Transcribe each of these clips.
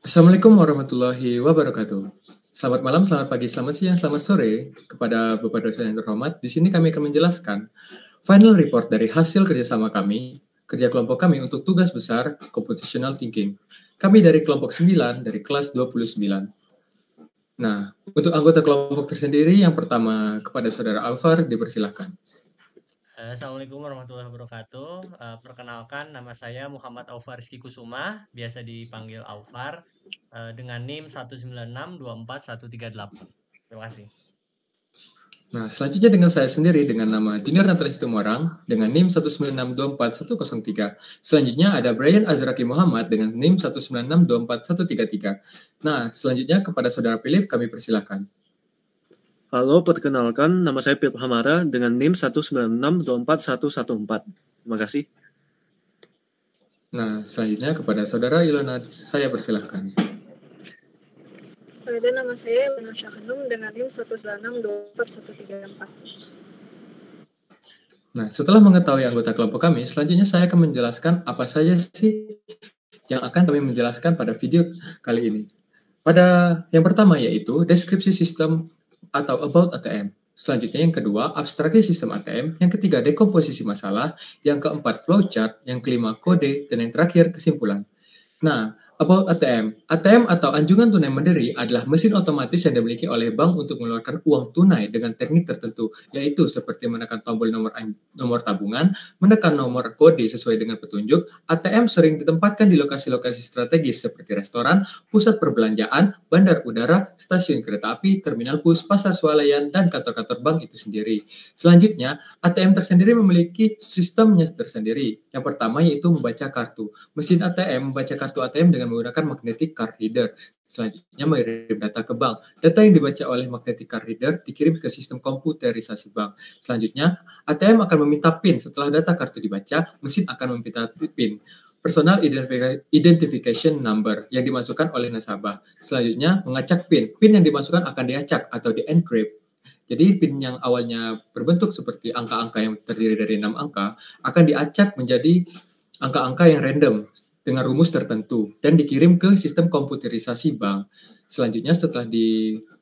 Assalamualaikum warahmatullahi wabarakatuh. Selamat malam, selamat pagi, selamat siang, selamat sore kepada Bapak dosen yang terhormat. Di sini kami akan menjelaskan final report dari hasil kerjasama kami, kerja kelompok kami untuk tugas besar computational thinking. Kami dari kelompok 9 dari kelas 29. Nah, untuk anggota kelompok tersendiri yang pertama kepada saudara Alvar dipersilahkan. Assalamualaikum warahmatullahi wabarakatuh. Perkenalkan, nama saya Muhammad Aufar Rizky Kusuma, biasa dipanggil Aufar, dengan NIM 196241138. Terima kasih. Nah, selanjutnya dengan saya sendiri dengan nama Dinar Natali Situmorang dengan NIM 196241103. Selanjutnya ada Brian Azraki Muhammad dengan NIM 196241133. Nah, selanjutnya kepada saudara Philip kami persilahkan. Halo, perkenalkan nama saya Philip Hamara dengan NIM 196241114. Terima kasih. Nah, selanjutnya kepada saudara Ilona saya persilahkan. Dan nama saya Ilona Syahkanum dengan NIM 196241134. Nah, setelah mengetahui anggota kelompok kami, selanjutnya saya akan menjelaskan apa saja sih yang akan kami menjelaskan pada video kali ini. Pada yang pertama yaitu deskripsi sistem atau about ATM. Selanjutnya yang kedua, abstraksi sistem ATM. Yang ketiga, dekomposisi masalah. Yang keempat, flowchart. Yang kelima, kode. Dan yang terakhir, kesimpulan. Nah, about ATM. ATM atau anjungan tunai mandiri adalah mesin otomatis yang dimiliki oleh bank untuk mengeluarkan uang tunai dengan teknik tertentu, yaitu seperti menekan tombol nomor tabungan, menekan nomor kode sesuai dengan petunjuk. ATM sering ditempatkan di lokasi-lokasi strategis seperti restoran, pusat perbelanjaan, bandar udara, stasiun kereta api, terminal bus, pasar swalayan, dan kantor-kantor bank itu sendiri. Selanjutnya, ATM tersendiri memiliki sistemnya tersendiri. Yang pertama yaitu membaca kartu. Mesin ATM membaca kartu ATM dengan menggunakan magnetic card reader. Selanjutnya mengirim data ke bank. Data yang dibaca oleh magnetic card reader dikirim ke sistem komputerisasi bank. Selanjutnya, ATM akan meminta PIN. Setelah data kartu dibaca, mesin akan meminta PIN. Personal Identification Number yang dimasukkan oleh nasabah. Selanjutnya, mengacak PIN. PIN yang dimasukkan akan diacak atau di-encrypt. Jadi PIN yang awalnya berbentuk seperti angka-angka yang terdiri dari 6 angka akan diacak menjadi angka-angka yang random dengan rumus tertentu dan dikirim ke sistem komputerisasi bank. Selanjutnya setelah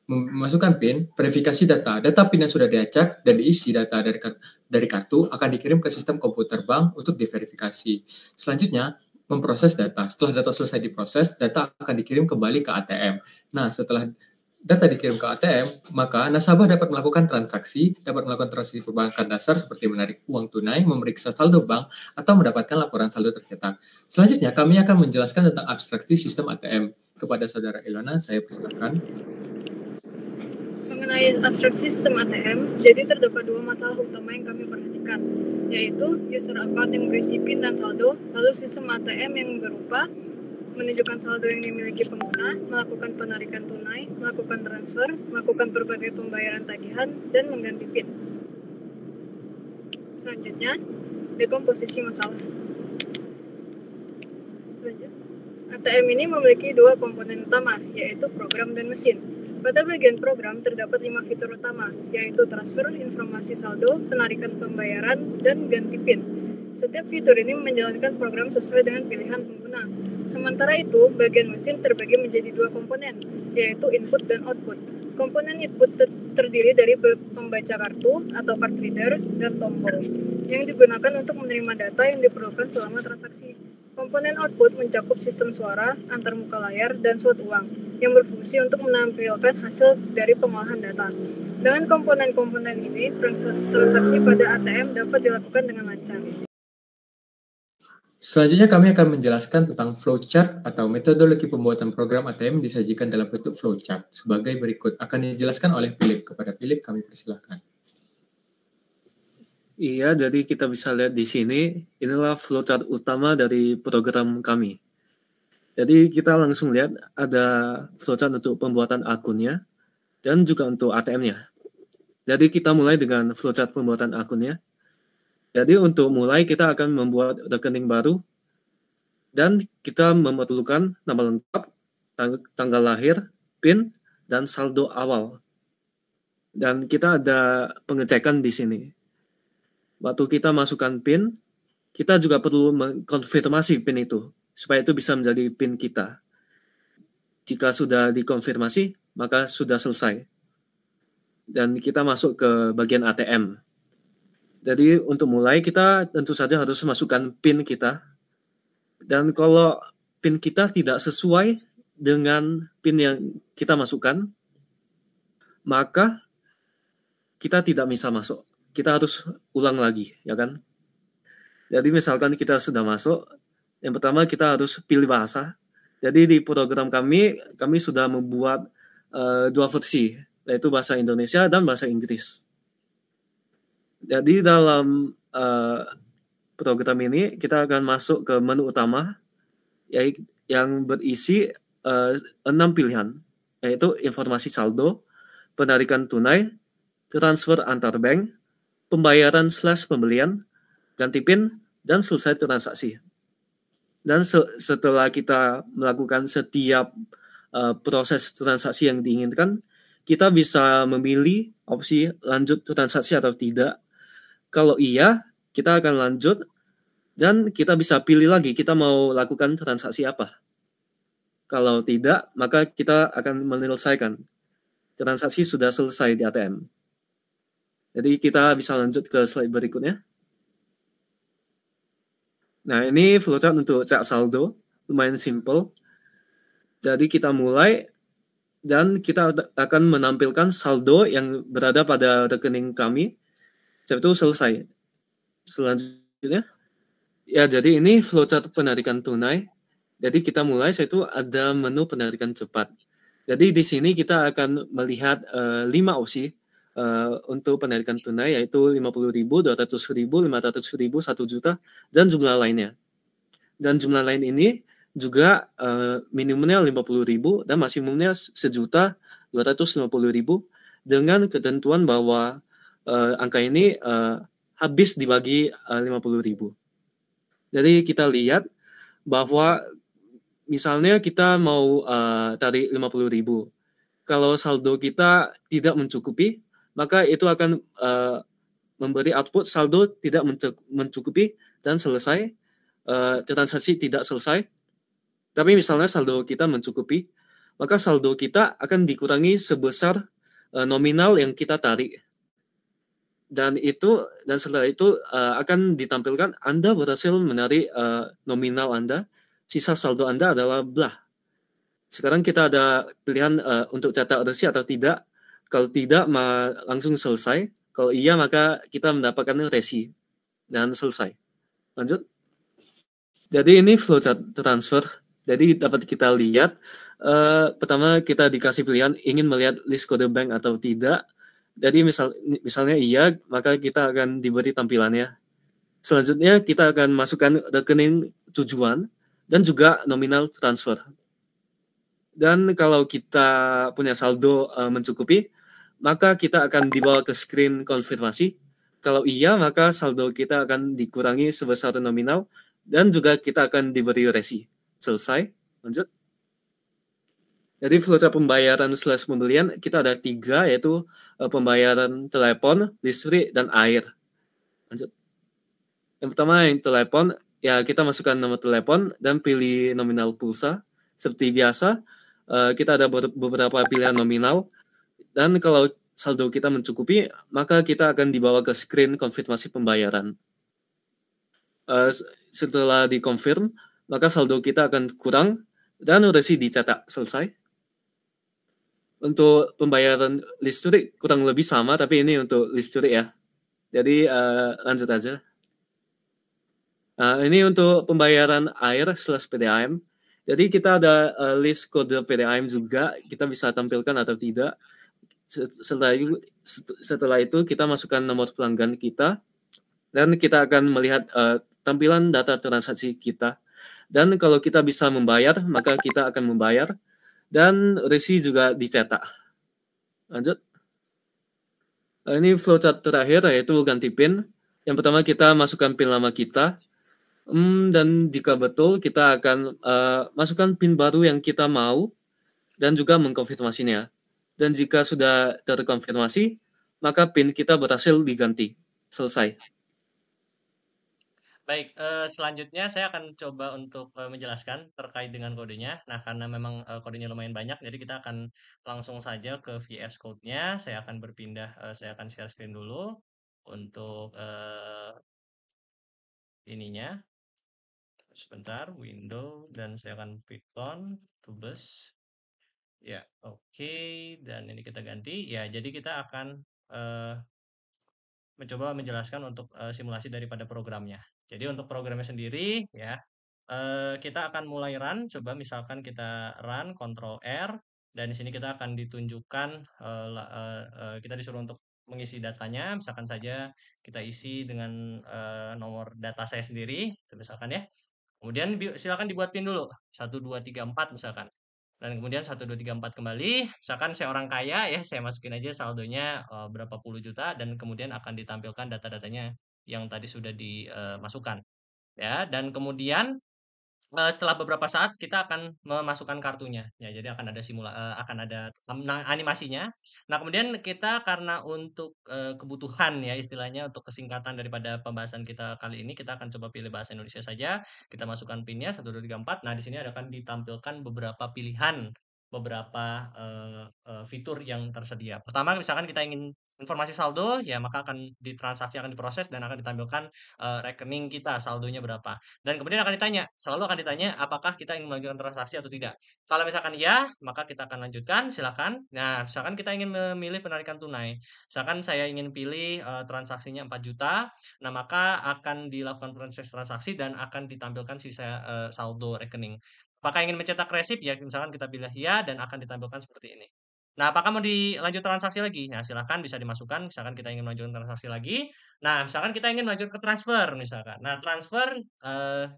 memasukkan PIN, verifikasi data. Data PIN yang sudah diacak dan diisi data dari kartu akan dikirim ke sistem komputer bank untuk diverifikasi. Selanjutnya, memproses data. Setelah data selesai diproses, data akan dikirim kembali ke ATM. Nah, setelah data dikirim ke ATM, maka nasabah dapat melakukan transaksi perbankan dasar seperti menarik uang tunai, memeriksa saldo bank, atau mendapatkan laporan saldo tercetak. Selanjutnya, kami akan menjelaskan tentang abstraksi sistem ATM. Kepada saudara Ilona, saya persilakan. Mengenai abstraksi sistem ATM, jadi terdapat dua masalah utama yang kami perhatikan, yaitu user account yang berisi PIN dan saldo, lalu sistem ATM yang berupa menunjukkan saldo yang dimiliki pengguna, melakukan penarikan tunai, melakukan transfer, melakukan berbagai pembayaran tagihan, dan mengganti PIN. Selanjutnya, dekomposisi masalah. Lanjut. ATM ini memiliki dua komponen utama, yaitu program dan mesin. Pada bagian program terdapat 5 fitur utama, yaitu transfer, informasi saldo, penarikan pembayaran, dan ganti PIN. Setiap fitur ini menjalankan program sesuai dengan pilihan pengguna. Sementara itu, bagian mesin terbagi menjadi dua komponen, yaitu input dan output. Komponen input terdiri dari pembaca kartu atau card reader dan tombol, yang digunakan untuk menerima data yang diperlukan selama transaksi. Komponen output mencakup sistem suara, antarmuka layar, dan slot uang, yang berfungsi untuk menampilkan hasil dari pengolahan data. Dengan komponen-komponen ini, transaksi pada ATM dapat dilakukan dengan lancar. Selanjutnya kami akan menjelaskan tentang flowchart atau metodologi pembuatan program ATM disajikan dalam bentuk flowchart sebagai berikut. Akan dijelaskan oleh Philip. Kepada Philip kami persilahkan. Iya, jadi kita bisa lihat di sini, inilah flowchart utama dari program kami. Jadi kita langsung lihat ada flowchart untuk pembuatan akunnya dan juga untuk ATM-nya. Jadi kita mulai dengan flowchart pembuatan akunnya. Jadi untuk mulai kita akan membuat rekening baru dan kita memerlukan nama lengkap, tanggal lahir, PIN, dan saldo awal. Dan kita ada pengecekan di sini. Waktu kita masukkan PIN, kita juga perlu mengkonfirmasi PIN itu, supaya itu bisa menjadi PIN kita. Jika sudah dikonfirmasi, maka sudah selesai. Dan kita masuk ke bagian ATM. Jadi untuk mulai kita tentu saja harus masukkan PIN kita. Dan kalau PIN kita tidak sesuai dengan PIN yang kita masukkan, maka kita tidak bisa masuk. Kita harus ulang lagi, ya kan? Jadi misalkan kita sudah masuk, yang pertama kita harus pilih bahasa. Jadi di program kami sudah membuat 2 versi, yaitu bahasa Indonesia dan bahasa Inggris. Jadi dalam program ini kita akan masuk ke menu utama yang berisi 6 pilihan, yaitu informasi saldo, penarikan tunai, transfer antar bank, pembayaran/pembelian, ganti PIN, dan selesai transaksi. Dan setelah kita melakukan setiap proses transaksi yang diinginkan, kita bisa memilih opsi lanjut transaksi atau tidak. Kalau iya, kita akan lanjut, dan kita bisa pilih lagi kita mau lakukan transaksi apa. Kalau tidak, maka kita akan menyelesaikan. Transaksi sudah selesai di ATM. Jadi kita bisa lanjut ke slide berikutnya. Nah, ini flowchart untuk cek saldo, lumayan simple. Jadi kita mulai, dan kita akan menampilkan saldo yang berada pada rekening kami, yaitu selesai. Selanjutnya, ya jadi ini flowchart penarikan tunai. Jadi kita mulai, yaitu ada menu penarikan cepat. Jadi di sini kita akan melihat 5 opsi untuk penarikan tunai, yaitu 50.000, 200.000, 500.000, 1 juta, dan jumlah lainnya. Dan jumlah lain ini juga minimumnya 50.000 dan maksimumnya 1.250.000 dengan ketentuan bahwa angka ini habis dibagi 50.000. Jadi kita lihat bahwa misalnya kita mau tarik 50.000. Kalau saldo kita tidak mencukupi, maka itu akan memberi output saldo tidak mencukupi dan selesai, transaksi tidak selesai. Tapi misalnya saldo kita mencukupi, maka saldo kita akan dikurangi sebesar nominal yang kita tarik. Dan setelah itu akan ditampilkan Anda berhasil menarik nominal Anda, sisa saldo Anda adalah blah. Sekarang kita ada pilihan untuk cetak resi atau tidak. Kalau tidak, langsung selesai. Kalau iya, maka kita mendapatkan resi. Dan selesai. Lanjut. Jadi ini flowchart transfer. Jadi dapat kita lihat, pertama kita dikasih pilihan ingin melihat list kode bank atau tidak. Jadi misalnya iya, maka kita akan diberi tampilannya. Selanjutnya kita akan masukkan rekening tujuan dan juga nominal transfer. Dan kalau kita punya saldo mencukupi, maka kita akan dibawa ke screen konfirmasi. Kalau iya, maka saldo kita akan dikurangi sebesar nominal dan juga kita akan diberi resi. Selesai. Lanjut. Jadi flowchart pembayaran / pembelian kita ada 3, yaitu pembayaran telepon, listrik, dan air. Lanjut. Yang pertama yang telepon, ya kita masukkan nomor telepon dan pilih nominal pulsa. Seperti biasa, kita ada beberapa pilihan nominal, dan kalau saldo kita mencukupi, maka kita akan dibawa ke screen konfirmasi pembayaran. Setelah dikonfirm, maka saldo kita akan kurang dan resi dicetak. Selesai. Untuk pembayaran listrik kurang lebih sama, tapi ini untuk listrik ya. Jadi lanjut aja. Ini untuk pembayaran air / PDAM. Jadi kita ada list kode PDAM juga, kita bisa tampilkan atau tidak. Setelah itu kita masukkan nomor pelanggan kita, dan kita akan melihat tampilan data transaksi kita. Dan kalau kita bisa membayar, maka kita akan membayar, dan resi juga dicetak. Lanjut. Ini flowchart terakhir, yaitu ganti PIN. Yang pertama kita masukkan PIN lama kita. Dan jika betul, kita akan masukkan PIN baru yang kita mau dan juga mengkonfirmasinya. Dan jika sudah terkonfirmasi, maka PIN kita berhasil diganti. Selesai. Baik, selanjutnya saya akan coba untuk menjelaskan terkait dengan kodenya. Nah, karena memang kodenya lumayan banyak, jadi kita akan langsung saja ke VS Code-nya. Saya akan berpindah, saya akan share screen dulu untuk ininya. Sebentar, window, dan saya akan Python, tools. Ya, oke. Dan ini kita ganti. Ya, jadi kita akan eh, mencoba menjelaskan untuk simulasi daripada programnya. Jadi untuk programnya sendiri ya kita akan mulai run. Coba misalkan kita run Ctrl R dan di sini kita akan ditunjukkan kita disuruh untuk mengisi datanya. Misalkan saja kita isi dengan nomor data saya sendiri, misalkan ya. Kemudian silakan dibuat pin dulu 1 2 3 4 misalkan. Dan kemudian 1 2 3 4 kembali. Misalkan saya orang kaya ya, saya masukin aja saldonya berapa puluh juta dan kemudian akan ditampilkan data-datanya yang tadi sudah dimasukkan ya. Dan kemudian setelah beberapa saat kita akan memasukkan kartunya. Ya, jadi akan ada akan ada animasinya. Nah, kemudian kita karena untuk kebutuhan ya istilahnya untuk kesingkatan daripada pembahasan kita kali ini kita akan coba pilih bahasa Indonesia saja. Kita masukkan pinnya 1 2 3 4. Nah, di sini akan ditampilkan beberapa pilihan beberapa fitur yang tersedia. Pertama, misalkan kita ingin informasi saldo, ya maka akan ditransaksi akan diproses dan akan ditampilkan rekening kita saldonya berapa. Dan kemudian akan ditanya, selalu akan ditanya apakah kita ingin melanjutkan transaksi atau tidak. Kalau misalkan ya, maka kita akan lanjutkan, silakan. Nah, misalkan kita ingin memilih penarikan tunai. Misalkan saya ingin pilih transaksinya 4 juta, nah maka akan dilakukan proses transaksi dan akan ditampilkan sisa saldo rekening. Apakah ingin mencetak resip? Ya, misalkan kita pilih ya dan akan ditampilkan seperti ini. Nah, apakah mau dilanjut transaksi lagi? Nah, silakan bisa dimasukkan. Misalkan kita ingin melanjutkan transaksi lagi. Nah, misalkan kita ingin lanjut ke transfer misalkan. Nah, transfer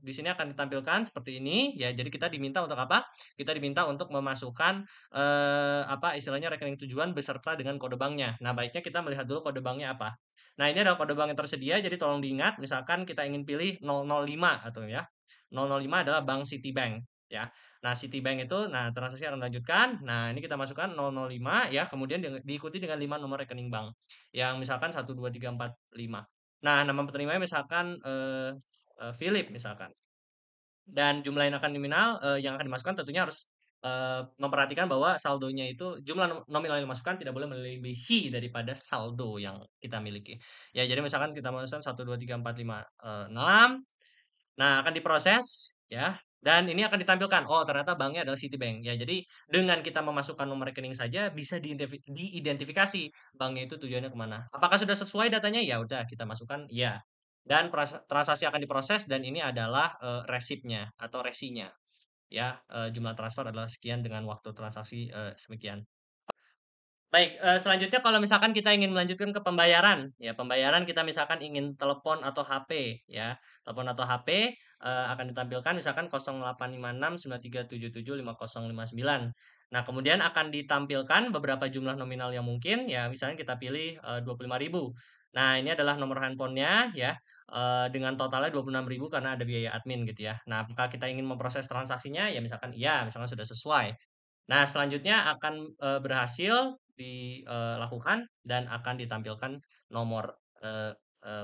di sini akan ditampilkan seperti ini ya. Jadi kita diminta untuk apa? Kita diminta untuk memasukkan apa istilahnya rekening tujuan beserta dengan kode banknya. Nah, baiknya kita melihat dulu kode banknya apa. Nah, ini adalah kode bank yang tersedia. Jadi tolong diingat, misalkan kita ingin pilih 005 atau ya. 005 adalah Bank Citibank ya. Nah, Citibank itu nah transaksi akan dilanjutkan. Nah, ini kita masukkan 005 ya, kemudian diikuti dengan 5 nomor rekening bank. Yang misalkan 1 2 3 4 5. Nah, nama penerimanya misalkan Philip misalkan. Dan jumlah yang akan yang akan dimasukkan tentunya harus memperhatikan bahwa saldonya itu jumlah nominal yang dimasukkan tidak boleh melebihi daripada saldo yang kita miliki. Ya, jadi misalkan kita masukkan 1 2 3 4 5 6. Nah, akan diproses ya. Dan ini akan ditampilkan, oh ternyata banknya adalah Citibank. Ya, jadi dengan kita memasukkan nomor rekening saja bisa diidentifikasi banknya itu tujuannya kemana. Apakah sudah sesuai datanya? Ya udah kita masukkan ya. Dan transaksi akan diproses dan ini adalah resipnya atau resinya. Ya, jumlah transfer adalah sekian dengan waktu transaksi sekian. Baik, selanjutnya kalau misalkan kita ingin melanjutkan ke pembayaran, ya pembayaran kita misalkan ingin telepon atau HP, ya. Telepon atau HP, akan ditampilkan misalkan 085693775059. Nah, kemudian akan ditampilkan beberapa jumlah nominal yang mungkin, ya misalnya kita pilih 25.000. Nah, ini adalah nomor handphonenya, ya, dengan totalnya 26.000 karena ada biaya admin gitu ya. Nah, apakah kita ingin memproses transaksinya? Ya misalkan iya, misalkan sudah sesuai. Nah, selanjutnya akan berhasil dilakukan dan akan ditampilkan nomor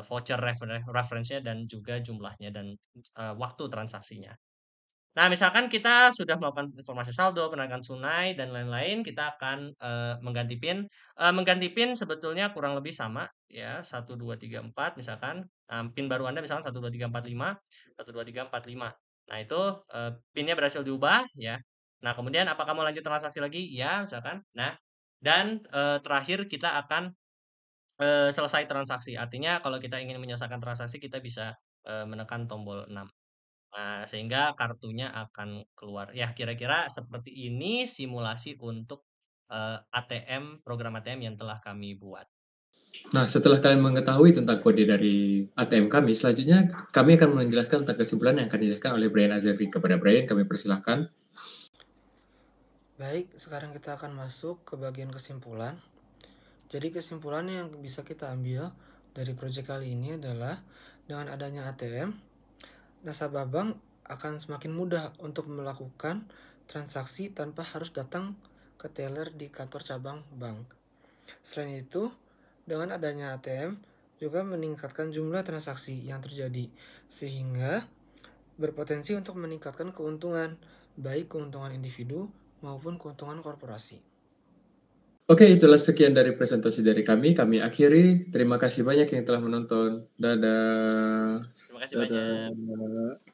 voucher reference-nya dan juga jumlahnya dan waktu transaksinya. Nah, misalkan kita sudah melakukan informasi saldo, penarikan tunai dan lain-lain, kita akan mengganti PIN. Mengganti PIN sebetulnya kurang lebih sama ya, 1 2 3 4 misalkan. PIN baru Anda misalkan 1 2 3 4 5, 1 2 3 4 5. Nah, itu PIN-nya berhasil diubah ya. Nah, kemudian apakah mau lanjut transaksi lagi? Ya, misalkan. Nah, dan terakhir kita akan selesai transaksi. Artinya kalau kita ingin menyelesaikan transaksi kita bisa menekan tombol 6. Nah, sehingga kartunya akan keluar. Ya, kira-kira seperti ini simulasi untuk ATM, program ATM yang telah kami buat. Nah, setelah kalian mengetahui tentang kode dari ATM kami, selanjutnya kami akan menjelaskan tentang kesimpulan yang akan dijelaskan oleh Brian Azari. Kepada Brian, kami persilahkan. Baik, sekarang kita akan masuk ke bagian kesimpulan. Jadi kesimpulan yang bisa kita ambil dari proyek kali ini adalah dengan adanya ATM, nasabah bank akan semakin mudah untuk melakukan transaksi tanpa harus datang ke teller di kantor cabang bank. Selain itu, dengan adanya ATM juga meningkatkan jumlah transaksi yang terjadi, sehingga berpotensi untuk meningkatkan keuntungan, baik keuntungan individu maupun keuntungan korporasi. Oke, itulah sekian dari presentasi dari kami. Kami akhiri. Terima kasih banyak yang telah menonton. Dadah. Terima kasih banyak. Dadah.